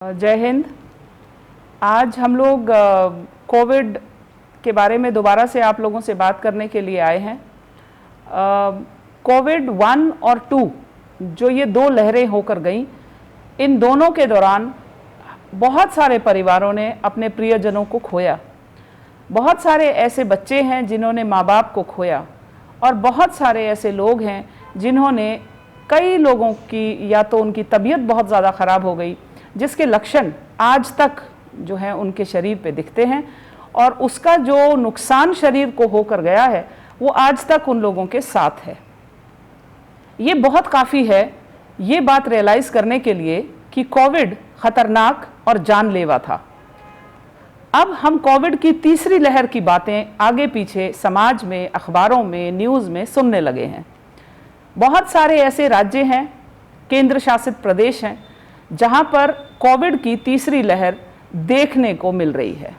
जय हिंद। आज हम लोग कोविड के बारे में दोबारा से आप लोगों से बात करने के लिए आए हैं। कोविड 1 और 2 जो ये दो लहरें होकर गईं, इन दोनों के दौरान बहुत सारे परिवारों ने अपने प्रियजनों को खोया। बहुत सारे ऐसे बच्चे हैं जिन्होंने माँ बाप को खोया और बहुत सारे ऐसे लोग हैं जिन्होंने कई लोगों की या तो उनकी तबीयत बहुत ज़्यादा ख़राब हो गई जिसके लक्षण आज तक जो है उनके शरीर पे दिखते हैं और उसका जो नुकसान शरीर को होकर गया है वो आज तक उन लोगों के साथ है। ये बहुत काफ़ी है ये बात रियलाइज़ करने के लिए कि कोविड ख़तरनाक और जानलेवा था। अब हम कोविड की तीसरी लहर की बातें आगे पीछे समाज में, अखबारों में, न्यूज़ में सुनने लगे हैं। बहुत सारे ऐसे राज्य हैं, केंद्र शासित प्रदेश हैं जहां पर कोविड की तीसरी लहर देखने को मिल रही है।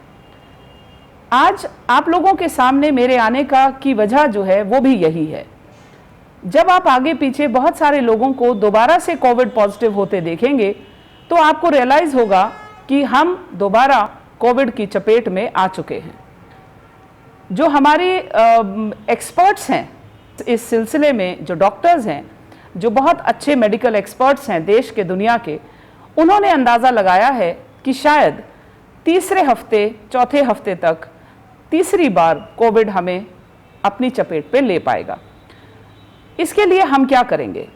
आज आप लोगों के सामने मेरे आने का की वजह जो है वो भी यही है। जब आप आगे पीछे बहुत सारे लोगों को दोबारा से कोविड पॉजिटिव होते देखेंगे तो आपको रियलाइज़ होगा कि हम दोबारा कोविड की चपेट में आ चुके हैं। जो हमारे एक्सपर्ट्स हैं इस सिलसिले में, जो डॉक्टर्स हैं, जो बहुत अच्छे मेडिकल एक्सपर्ट्स हैं देश के, दुनिया के, उन्होंने अंदाज़ा लगाया है कि शायद तीसरे हफ्ते, चौथे हफ्ते तक तीसरी बार कोविड हमें अपनी चपेट पे ले पाएगा। इसके लिए हम क्या करेंगे,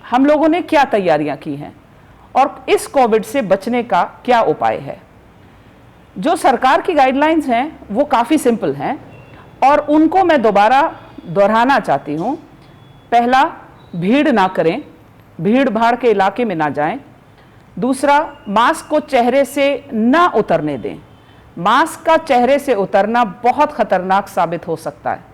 हम लोगों ने क्या तैयारियां की हैं और इस कोविड से बचने का क्या उपाय है। जो सरकार की गाइडलाइंस हैं वो काफ़ी सिंपल हैं और उनको मैं दोबारा दोहराना चाहती हूँ। पहला, भीड़ ना करें, भीड़ भाड़ के इलाके में ना जाएं। दूसरा, मास्क को चेहरे से ना उतरने दें। मास्क का चेहरे से उतरना बहुत खतरनाक साबित हो सकता है।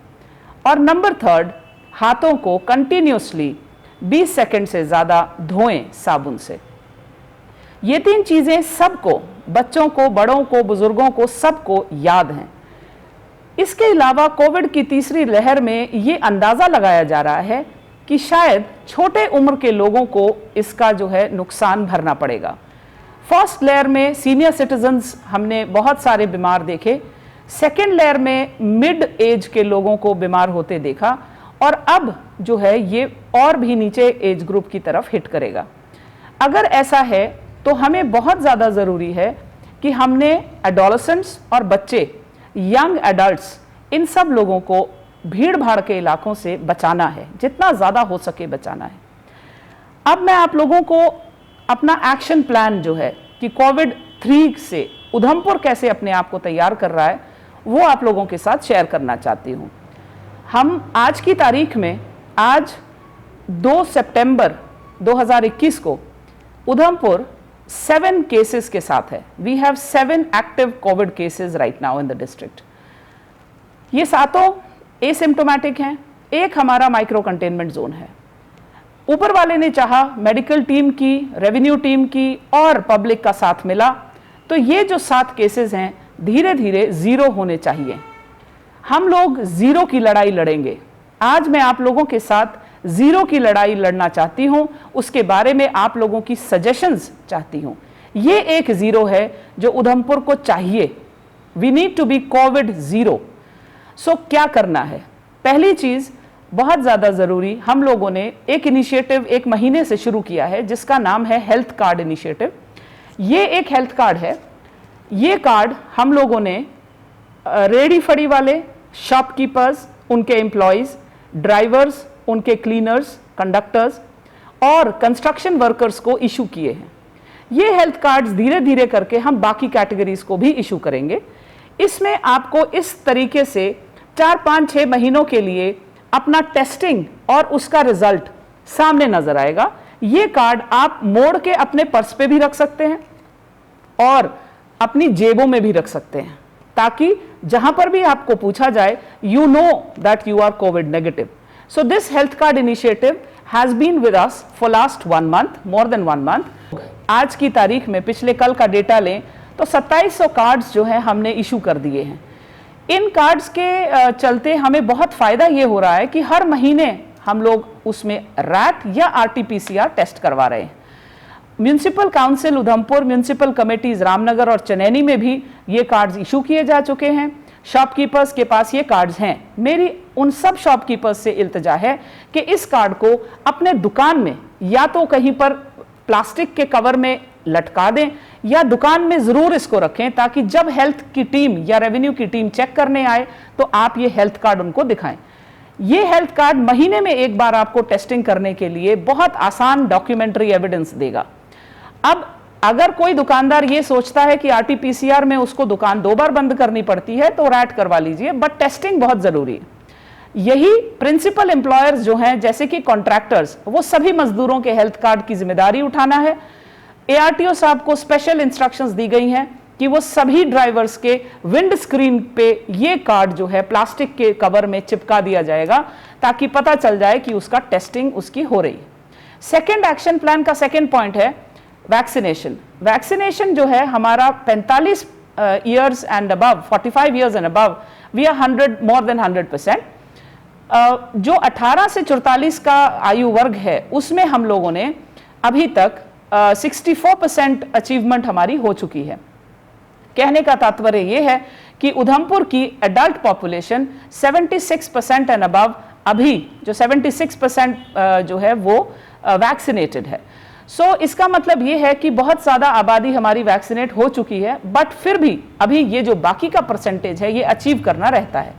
और नंबर थर्ड, हाथों को कंटिन्यूसली 20 सेकंड से ज़्यादा धोएं साबुन से। ये तीन चीज़ें सबको, बच्चों को, बड़ों को, बुजुर्गों को, सबको याद हैं। इसके अलावा कोविड की तीसरी लहर में ये अंदाज़ा लगाया जा रहा है कि शायद छोटे उम्र के लोगों को इसका जो है नुकसान भरना पड़ेगा। फर्स्ट लेयर में सीनियर सिटीजन्स हमने बहुत सारे बीमार देखे, सेकेंड लेयर में मिड एज के लोगों को बीमार होते देखा और अब जो है ये और भी नीचे एज ग्रुप की तरफ हिट करेगा। अगर ऐसा है तो हमें बहुत ज़्यादा ज़रूरी है कि हमने एडोलेसेंट्स और बच्चे, यंग एडल्ट्स, इन सब लोगों को भीड़ भाड़ के इलाकों से बचाना है, जितना ज़्यादा हो सके बचाना है। अब मैं आप लोगों को अपना एक्शन प्लान जो है कि कोविड 3 से उधमपुर कैसे अपने आप को तैयार कर रहा है वो आप लोगों के साथ शेयर करना चाहती हूँ। हम आज की तारीख में, आज 2 सितंबर 2021 को उधमपुर 7 केसेस के साथ है। We have 7 active covid cases right now in the district. ये सातों एसिम्प्टोमेटिक हैं, एक हमारा माइक्रो कंटेनमेंट जोन है। ऊपर वाले ने चाहा, मेडिकल टीम की, रेवेन्यू टीम की और पब्लिक का साथ मिला तो ये जो 7 केसेस हैं धीरे धीरे ज़ीरो होने चाहिए। हम लोग ज़ीरो की लड़ाई लड़ेंगे। आज मैं आप लोगों के साथ ज़ीरो की लड़ाई लड़ना चाहती हूँ, उसके बारे में आप लोगों की सजेशंस चाहती हूँ। ये एक ज़ीरो है जो उधमपुर को चाहिए। We need to be covid zero. So क्या करना है? पहली चीज़, बहुत ज़्यादा ज़रूरी, हम लोगों ने एक इनिशिएटिव 1 महीने से शुरू किया है जिसका नाम है हेल्थ कार्ड इनिशिएटिव। ये एक हेल्थ कार्ड है। ये कार्ड हम लोगों ने रेडी फड़ी वाले, शॉपकीपर्स, उनके एम्प्लॉयज़, ड्राइवर्स, उनके क्लीनर्स, कंडक्टर्स और कंस्ट्रक्शन वर्कर्स को इशू किए हैं। ये हेल्थ कार्ड्स धीरे धीरे करके हम बाकी कैटेगरीज को भी इशू करेंगे। इसमें आपको इस तरीके से 4, 5, 6 महीनों के लिए अपना टेस्टिंग और उसका रिजल्ट सामने नजर आएगा। ये कार्ड आप मोड़ के अपने पर्स पे भी रख सकते हैं और अपनी जेबों में भी रख सकते हैं ताकि जहां पर भी आपको पूछा जाए, you know that you are covid negative. So this health card initiative has been with us for last 1 month, more than 1 month. आज की तारीख में, पिछले कल का डेटा लें तो 2700 कार्ड्स जो है हमने इशू कर दिए हैं। इन कार्ड्स के चलते हमें बहुत फ़ायदा ये हो रहा है कि हर महीने हम लोग उसमें रैट या RT-PCR टेस्ट करवा रहे हैं। Municipal council Udhampur, municipal committees Ramnagar और चनैनी में भी ये कार्ड्स इशू किए जा चुके हैं। शॉपकीपर्स के पास ये कार्ड्स हैं। मेरी उन सब शॉपकीपर्स से इल्तिजा है कि इस कार्ड को अपने दुकान में या तो कहीं पर प्लास्टिक के कवर में लटका दें या दुकान में जरूर इसको रखें, ताकि जब हेल्थ की टीम या रेवेन्यू की टीम चेक करने आए तो आप ये हेल्थ कार्ड उनको दिखाएं। ये हेल्थ कार्ड महीने में एक बार आपको टेस्टिंग करने के लिए बहुत आसान डॉक्यूमेंट्री एविडेंस देगा। अब अगर कोई दुकानदार ये सोचता है कि आरटीपीसीआर में उसको दुकान 2 बार बंद करनी पड़ती है तो रैट करवा लीजिए, बट टेस्टिंग बहुत जरूरी है। यही प्रिंसिपल एम्प्लॉयर्स जो हैं, जैसे कि कॉन्ट्रैक्टर्स, वो सभी मजदूरों के हेल्थ कार्ड की जिम्मेदारी उठाना है। एआरटीओ साहब को स्पेशल इंस्ट्रक्शंस दी गई हैं कि वो सभी ड्राइवर्स के विंड स्क्रीन पे ये कार्ड जो है प्लास्टिक के कवर में चिपका दिया जाएगा, ताकि पता चल जाए कि उसका टेस्टिंग उसकी हो रही है। सेकेंड एक्शन प्लान का सेकेंड पॉइंट है वैक्सीनेशन। वैक्सीनेशन जो है हमारा 45 years and above, 45 years and above, we are 100 more than 100%। जो 18 से 44 का आयु वर्ग है उसमें हम लोगों ने अभी तक 64% अचीवमेंट हमारी हो चुकी है। कहने का तात्पर्य यह है कि उधमपुर की एडल्ट पॉपुलेशन 76% एंड अबव, अभी जो 76% जो है वो वैक्सीनेटेड है। सो इसका मतलब ये है कि बहुत ज़्यादा आबादी हमारी वैक्सीनेट हो चुकी है, बट फिर भी अभी ये जो बाकी का परसेंटेज है ये अचीव करना रहता है।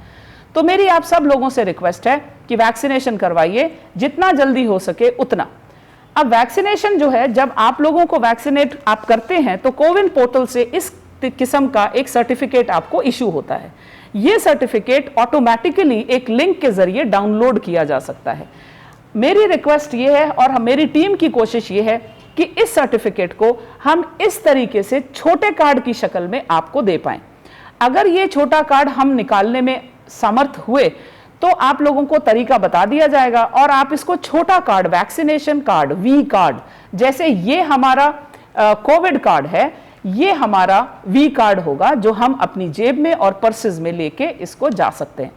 तो मेरी आप सब लोगों से रिक्वेस्ट है कि वैक्सीनेशन करवाइए, जितना जल्दी हो सके उतना। अब वैक्सीनेशन जो है, जब आप लोगों को वैक्सीनेट आप करते हैं तो कोविन पोर्टल से इस किस्म का एक सर्टिफिकेट आपको इशू होता है। यह सर्टिफिकेट ऑटोमेटिकली एक लिंक के जरिए डाउनलोड किया जा सकता है। मेरी रिक्वेस्ट ये है और मेरी टीम की कोशिश ये है कि इस सर्टिफिकेट को हम इस तरीके से छोटे कार्ड की शक्ल में आपको दे पाएं। अगर ये छोटा कार्ड हम निकालने में समर्थ हुए तो आप लोगों को तरीका बता दिया जाएगा और आप इसको छोटा card, vaccination card, V card, जैसे ये हमारा कोविड कार्ड है, ये हमारा वी कार्ड होगा जो हम अपनी जेब में और पर्सेज में लेके इसको जा सकते हैं।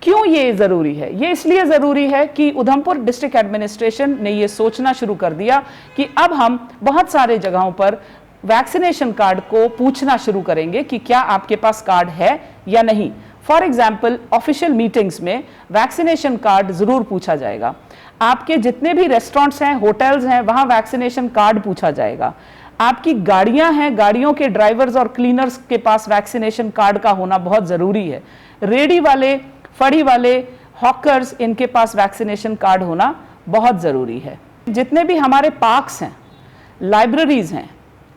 क्यों ये जरूरी है? ये इसलिए जरूरी है कि उधमपुर डिस्ट्रिक्ट एडमिनिस्ट्रेशन ने ये सोचना शुरू कर दिया कि अब हम बहुत सारे जगहों पर वैक्सीनेशन कार्ड को पूछना शुरू करेंगे कि क्या आपके पास कार्ड है या नहीं। फॉर एग्जाम्पल, ऑफिशियल मीटिंग्स में वैक्सीनेशन कार्ड जरूर पूछा जाएगा। आपके जितने भी रेस्टोरेंट्स हैं, होटल्स हैं, वहां वैक्सीनेशन कार्ड पूछा जाएगा। आपकी गाड़ियां हैं, गाड़ियों के ड्राइवर्स और क्लीनर्स के पास वैक्सीनेशन कार्ड का होना बहुत जरूरी है। रेडी वाले, फड़ी वाले, हॉकर्स, इनके पास वैक्सीनेशन कार्ड होना बहुत जरूरी है। जितने भी हमारे पार्क्स हैं, लाइब्रेरीज हैं,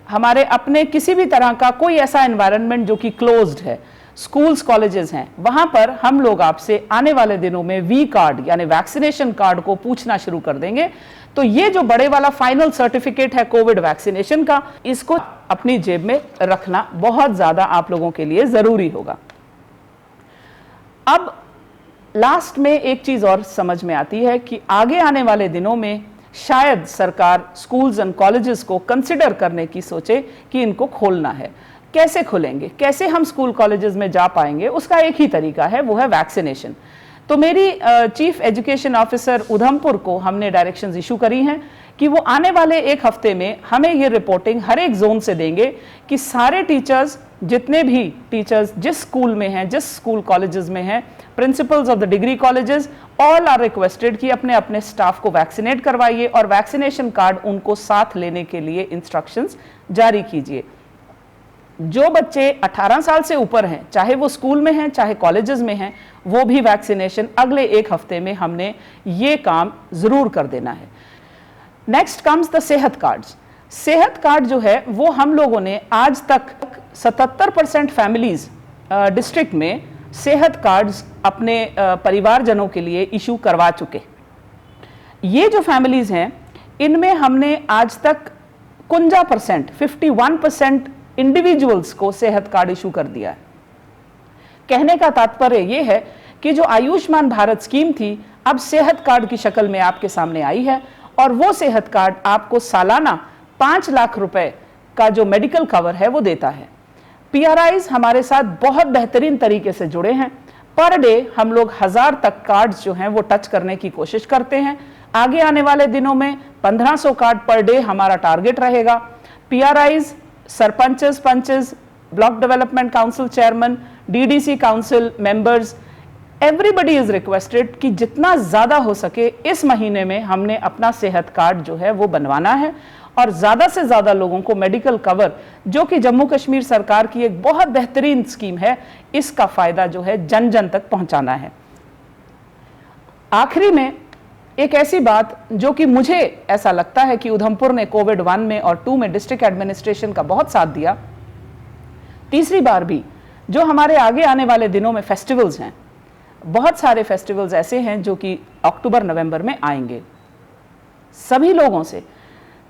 हमारे अपने किसी भी तरह का कोई ऐसा एनवायरनमेंट जो कि क्लोज्ड है, स्कूल्स, कॉलेजेस हैं, वहां पर हम लोग आपसे आने वाले दिनों में वी कार्ड यानी वैक्सीनेशन कार्ड को पूछना शुरू कर देंगे। तो ये जो बड़े वाला फाइनल सर्टिफिकेट है कोविड वैक्सीनेशन का, इसको अपनी जेब में रखना बहुत ज्यादा आप लोगों के लिए जरूरी होगा। अब लास्ट में एक चीज और समझ में आती है कि आगे आने वाले दिनों में शायद सरकार स्कूल्स एंड कॉलेजेस को कंसिडर करने की सोचे कि इनको खोलना है। कैसे खोलेंगे, कैसे हम स्कूल कॉलेजेस में जा पाएंगे, उसका एक ही तरीका है, वो है वैक्सीनेशन। तो मेरी चीफ एजुकेशन ऑफिसर उधमपुर को हमने डायरेक्शंस इशू करी हैं कि वो आने वाले एक हफ्ते में हमें ये रिपोर्टिंग हर एक जोन से देंगे कि सारे टीचर्स, जितने भी टीचर्स जिस स्कूल में हैं, जिस स्कूल कॉलेजेस में हैं, principals of the degree colleges, all are requested कि अपने अपने स्टाफ को वैक्सीनेट करवाइए और वैक्सीनेशन कार्ड उनको साथ लेने के लिए इंस्ट्रक्शंस जारी कीजिए। जो बच्चे 18 साल से ऊपर हैं, चाहे वो स्कूल में हैं चाहे कॉलेजेस में हैं, वो भी वैक्सीनेशन अगले एक हफ्ते में हमने ये काम जरूर कर देना है। नेक्स्ट कम्स द सेहत कार्ड्स। सेहत कार्ड जो है वो हम लोगों ने आज तक 77% फैमिलीज डिस्ट्रिक्ट में सेहत कार्ड्स अपने परिवारजनों के लिए इशू करवा चुके। ये जो फैमिलीज हैं इनमें हमने आज तक 51% इंडिविजुअल्स को सेहत कार्ड इशू कर दिया है। कहने का तात्पर्य यह है कि जो आयुष्मान भारत स्कीम थी अब सेहत कार्ड की शक्ल में आपके सामने आई है और वो सेहत कार्ड आपको सालाना 5 लाख रुपए का जो मेडिकल कवर है वो देता है। पीआरआईज हमारे साथ बहुत बेहतरीन तरीके से जुड़े हैं। पर डे हम लोग 1000 तक कार्ड्स जो हैं वो टच करने की कोशिश करते हैं। आगे आने वाले दिनों में 1500 कार्ड पर डे हमारा टारगेट रहेगा। PRIs, sarpanches, panches, block development council chairman, DDC council members, everybody is requested कि जितना ज्यादा हो सके इस महीने में हमने अपना सेहत कार्ड जो है वो बनवाना है और ज्यादा से ज्यादा लोगों को मेडिकल कवर, जो कि जम्मू कश्मीर सरकार की एक बहुत बेहतरीन स्कीम है, इसका फायदा जो है जन जन तक पहुंचाना है। आखिरी में एक ऐसी बात जो कि मुझे ऐसा लगता है कि उधमपुर ने कोविड 1 में और 2 में डिस्ट्रिक्ट एडमिनिस्ट्रेशन का बहुत साथ दिया। तीसरी बार भी जो हमारे आगे आने वाले दिनों में फेस्टिवल्स हैं, बहुत सारे फेस्टिवल्स ऐसे हैं जो कि अक्टूबर नवंबर में आएंगे। सभी लोगों से,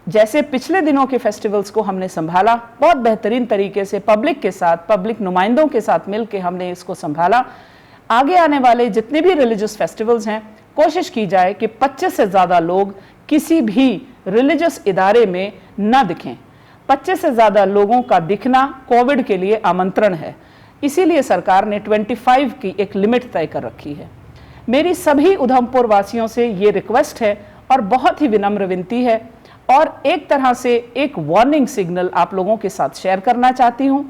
जैसे पिछले दिनों के फेस्टिवल्स को हमने संभाला बहुत बेहतरीन तरीके से, पब्लिक के साथ, पब्लिक नुमाइंदों के साथ मिलकर हमने इसको संभाला, आगे आने वाले जितने भी रिलीजियस फेस्टिवल्स हैं कोशिश की जाए कि 25 से ज़्यादा लोग किसी भी रिलीजियस इदारे में न दिखें। 25 से ज़्यादा लोगों का दिखना कोविड के लिए आमंत्रण है, इसीलिए सरकार ने 25 की एक लिमिट तय कर रखी है। मेरी सभी उधमपुर वासियों से ये रिक्वेस्ट है और बहुत ही विनम्र विनती है और एक तरह से एक वार्निंग सिग्नल आप लोगों के साथ शेयर करना चाहती हूँ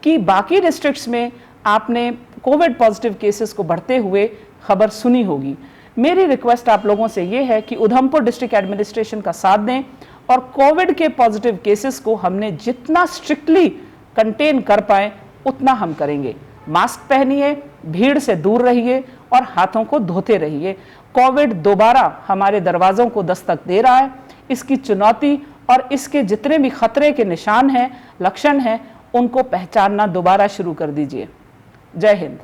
कि बाकी डिस्ट्रिक्ट्स में आपने कोविड पॉजिटिव केसेस को बढ़ते हुए खबर सुनी होगी। मेरी रिक्वेस्ट आप लोगों से ये है कि उधमपुर डिस्ट्रिक्ट एडमिनिस्ट्रेशन का साथ दें और कोविड के पॉजिटिव केसेस को हमने जितना स्ट्रिक्टली कंटेन कर पाए उतना हम करेंगे। मास्क पहनिए, भीड़ से दूर रहिए और हाथों को धोते रहिए। कोविड दोबारा हमारे दरवाजों को दस्तक दे रहा है। इसकी चुनौती और इसके जितने भी खतरे के निशान हैं, लक्षण हैं, उनको पहचानना दोबारा शुरू कर दीजिए। जय हिंद।